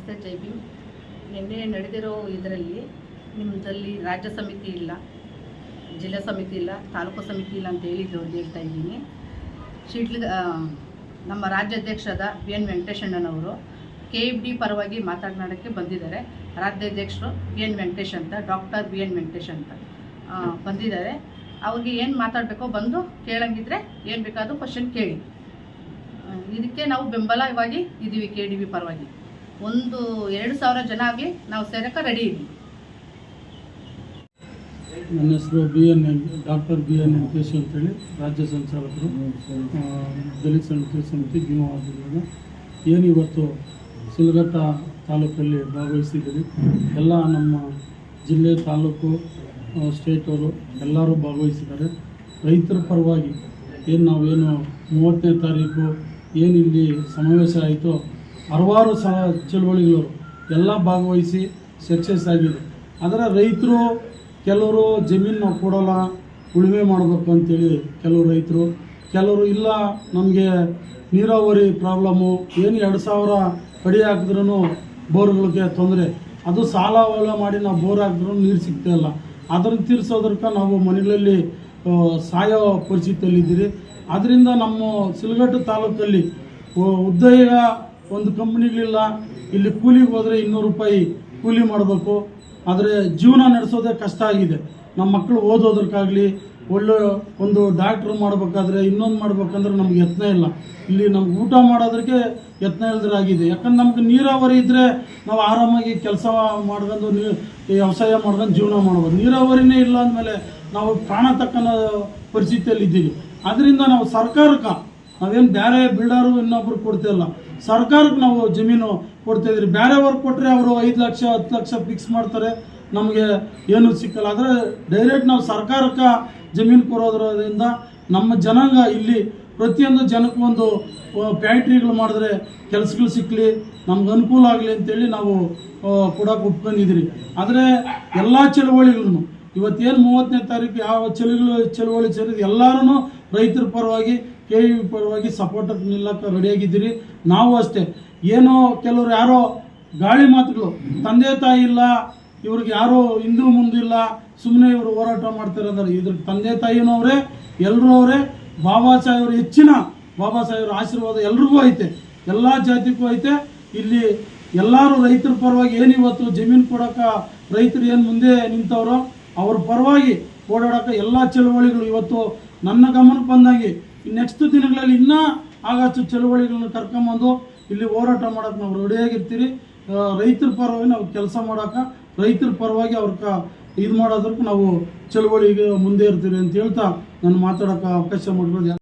ನಮಸ್ತೆ ಜೈ ಭೀಮ್. ನಿನ್ನೆ ನಡೆದಿರೋ ಇದರಲ್ಲಿ ನಿಮ್ಮದಲ್ಲಿ ರಾಜ್ಯ ಸಮಿತಿ ಇಲ್ಲ, ಜಿಲ್ಲಾ ಸಮಿತಿ ಇಲ್ಲ, ತಾಲೂಕು ಸಮಿತಿ ಇಲ್ಲ ಅಂತ ಹೇಳ್ತಾ ಇದ್ದೀನಿ. ನಮ್ಮ ರಾಜ್ಯಾಧ್ಯಕ್ಷರಾದ BN ವೆಂಕಟೇಶಣ್ಣನವರು KFD ಪರವಾಗಿ ಮಾತನಾಡೋಕ್ಕೆ ಬಂದಿದ್ದಾರೆ. ರಾಜ್ಯಾಧ್ಯಕ್ಷರು BN ವೆಂಕಟೇಶ್ ಅಂತ, ಡಾಕ್ಟರ್ BN ವೆಂಕಟೇಶ್ ಅಂತ ಬಂದಿದ್ದಾರೆ. ಅವ್ರಿಗೆ ಏನು ಮಾತಾಡಬೇಕೋ ಬಂದು ಕೇಳಂಗಿದ್ರೆ ಏನು ಬೇಕಾದರೂ ಕ್ವಶನ್ ಕೇಳಿ. ಇದಕ್ಕೆ ನಾವು ಬೆಂಬಲವಾಗಿ ಇದ್ದೀವಿ. KDB ಪರವಾಗಿ 2,000 ಜನ ಆಗಲಿ ನಾವು ಸೇರಕ್ಕೆ ರೆಡಿ ಇದ್ದೀವಿ. ನನ್ನ ಹೆಸರು ಡಾಕ್ಟರ್ BN ವೆಂಕಟೇಶ್ ಅಂತೇಳಿ, ರಾಜ್ಯ ಸಂಚಾಲಕರು, ದಲಿತ ಸಂಘರ್ಷ ಸಮಿತಿ ಭೀಮಾವರ ಜಿಲ್ಲೆಯ. ಏನು ಇವತ್ತು ಸಿಲ್ಘಟ್ಟ ತಾಲೂಕಲ್ಲಿ ಭಾಗವಹಿಸಿದ್ದೀವಿ. ಎಲ್ಲ ನಮ್ಮ ಜಿಲ್ಲೆ, ತಾಲೂಕು, ಸ್ಟೇಟವರು ಎಲ್ಲರೂ ಭಾಗವಹಿಸಿದ್ದಾರೆ. ರೈತರ ಪರವಾಗಿ ನಾವೇನು 30ನೇ ತಾರೀಕು ಏನಿಲ್ಲಿ ಸಮಾವೇಶ ಆಯಿತು, 60 ಚಳುವಳಿಗಳು ಎಲ್ಲ ಭಾಗವಹಿಸಿ ಸಕ್ಸಸ್ ಆಗಿದೆ. ಅದರ ರೈತರು ಕೆಲವರು ಜಮೀನು ನಾವು ಕೊಡೋಲ್ಲ, ಉಳುಮೆ ಮಾಡಬೇಕು ಅಂತೇಳಿ ಕೆಲವು ರೈತರು, ಕೆಲವರು ಇಲ್ಲ ನಮಗೆ ನೀರಾವರಿ ಪ್ರಾಬ್ಲಮ್ಮು, ಏನು 2,000 ಅಡಿ ಹಾಕಿದ್ರೂ ಬೋರ್ಗಳಿಗೆ ತೊಂದರೆ, ಅದು ಸಾಲ ಮಾಡಿ ನಾವು ಬೋರ್ ಹಾಕಿದ್ರೂ ನೀರು ಸಿಗ್ತಾಯಿಲ್ಲ. ಅದನ್ನು ತೀರಿಸೋದಕ್ಕೆ ನಾವು ಮನೆಗಳಲ್ಲಿ ಸಾಯೋ ಪರಿಸ್ಥಿತಿಯಲ್ಲಿದ್ದೀರಿ. ಆದ್ದರಿಂದ ನಮ್ಮ ಸಿಲ್ಘಟ್ಟ ತಾಲೂಕಲ್ಲಿ ಉದ್ಯೋಗ ಒಂದು ಕಂಪ್ನಿಗಳಿಲ್ಲ. ಇಲ್ಲಿ ಕೂಲಿಗೆ ಹೋದರೆ 200 ರೂಪಾಯಿ ಕೂಲಿ ಮಾಡಬೇಕು. ಆದರೆ ಜೀವನ ನಡೆಸೋದೇ ಕಷ್ಟ ಆಗಿದೆ. ನಮ್ಮ ಮಕ್ಕಳು ಓದೋದಕ್ಕಾಗಲಿ, ಒಳ್ಳೆ ಒಂದು ಡಾಕ್ಟ್ರ್ ಮಾಡಬೇಕಾದ್ರೆ, ಇನ್ನೊಂದು ಮಾಡ್ಬೇಕಂದ್ರೆ ನಮ್ಗೆ ಯತ್ನ ಇಲ್ಲ. ಇಲ್ಲಿ ನಮ್ಗೆ ಊಟ ಮಾಡೋದಕ್ಕೆ ಯತ್ನ ಇಲ್ದ್ರೆ ಆಗಿದೆ. ಯಾಕಂದ್ರೆ ನಮ್ಗೆ ನೀರಾವರಿ ಇದ್ದರೆ ನಾವು ಆರಾಮಾಗಿ ಕೆಲಸ ಮಾಡ್ಕೊಂಡು ವ್ಯವಸಾಯ ಮಾಡ್ಕೊಂಡು ಜೀವನ ಮಾಡ್ಬೋದು. ನೀರಾವರಿನೇ ಇಲ್ಲ ಅಂದಮೇಲೆ ನಾವು ಪ್ರಾಣ ತಕ್ಕನ ಪರಿಸ್ಥಿತಿಯಲ್ಲಿದ್ದೀವಿ. ಅದರಿಂದ ನಾವು ಸರ್ಕಾರಕ್ಕೆ ನಾವೇನು ಬೇರೆ ಬಿಲ್ಡರು ಇನ್ನೊಬ್ರು ಕೊಡ್ತಿಲ್ಲ, ಸರ್ಕಾರಕ್ಕೆ ನಾವು ಜಮೀನು ಕೊಡ್ತಾಯಿದ್ರಿ. ಬೇರೆಯವ್ರಿಗೆ ಕೊಟ್ಟರೆ ಅವರು 5 ಲಕ್ಷ 10 ಲಕ್ಷ ಫಿಕ್ಸ್ ಮಾಡ್ತಾರೆ, ನಮಗೆ ಏನೂ ಸಿಕ್ಕಲ್ಲ. ಆದರೆ ಡೈರೆಕ್ಟ್ ನಾವು ಸರ್ಕಾರಕ್ಕೆ ಜಮೀನು ಕೊಡೋದ್ರಿಂದ ನಮ್ಮ ಜನಾಂಗ ಇಲ್ಲಿ ಪ್ರತಿಯೊಂದು ಜನಕ್ಕೂ ಒಂದು ಫ್ಯಾಕ್ಟ್ರಿಗಳು ಮಾಡಿದ್ರೆ ಕೆಲಸಗಳು ಸಿಕ್ಕಲಿ, ನಮ್ಗೆ ಅನುಕೂಲ ಆಗಲಿ ಅಂತೇಳಿ ನಾವು ಕೊಡೋಕೆ ಒಪ್ಕೊಂಡಿದ್ದೀರಿ. ಆದರೆ ಎಲ್ಲ ಚಳುವಳಿಗಳನ್ನು ಇವತ್ತೇನು 30ನೇ ತಾರೀಕು ಯಾವ ಚಳುವಳಿ ಸೇರಿದ್ದು ಎಲ್ಲರೂ ರೈತರ ಪರವಾಗಿ, KDB ಪರವಾಗಿ ಸಪೋರ್ಟಕ್ಕೆ ನಿಲ್ಲಕ್ಕೆ ರೆಡಿಯಾಗಿದ್ದೀರಿ. ನಾವು ಅಷ್ಟೇ. ಏನೋ ಕೆಲವರು ಯಾರೋ ಗಾಳಿ ಮಾತುಗಳು, ತಂದೆ ತಾಯಿ ಇಲ್ಲ, ಇವ್ರಿಗೆ ಯಾರೋ ಹಿಂದೂ ಮುಂದಿಲ್ಲ, ಸುಮ್ಮನೆ ಇವರು ಹೋರಾಟ ಮಾಡ್ತಾರೆ ಅಂದ್ರೆ ಇದ್ರ ತಂದೆ ತಾಯಿನೂ ಅವರೇ, ಎಲ್ಲರೂ ಅವರೇ. ಬಾಬಾ ಸಾಹೇಬ್ರು ಹೆಚ್ಚಿನ ಬಾಬಾ ಸಾಹೇಬ್ರ ಆಶೀರ್ವಾದ ಎಲ್ರಿಗೂ ಐತೆ, ಎಲ್ಲ ಜಾತಿಗೂ ಐತೆ. ಇಲ್ಲಿ ಎಲ್ಲರೂ ರೈತರ ಪರವಾಗಿ ಏನಿವತ್ತು ಜಮೀನು ಕೊಡೋಕೆ ರೈತರು ಏನು ಮುಂದೆ ನಿಂತವರೋ ಅವ್ರ ಪರವಾಗಿ ಓಡಾಡೋಕೆ ಎಲ್ಲ ಚಳುವಳಿಗಳು ಇವತ್ತು ನನ್ನ ಗಮನಕ್ಕೆ ಬಂದಾಗೆ ನೆಕ್ಸ್ಟ್ ದಿನಗಳಲ್ಲಿ ಇನ್ನೂ ಆಗಷ್ಟು ಚಳುವಳಿಗಳನ್ನ ಕರ್ಕೊಂಬಂದು ಇಲ್ಲಿ ಹೋರಾಟ ಮಾಡೋಕೆ ನಾವು ರೆಡಿಯಾಗಿರ್ತೀರಿ. ರೈತರ ಪರವಾಗಿ ನಾವು ಕೆಲಸ ಮಾಡೋಕೆ, ರೈತರ ಪರವಾಗಿ ಅವ್ರಿಗೆ ಇದು ಮಾಡೋದಕ್ಕೆ ನಾವು ಚಳುವಳಿಗೆ ಮುಂದೆ ಇರ್ತೀವಿ ಅಂತ ಹೇಳ್ತಾ ನಾನು ಮಾತಾಡೋಕೆ ಅವಕಾಶ ಮಾಡ್ಬೋದು.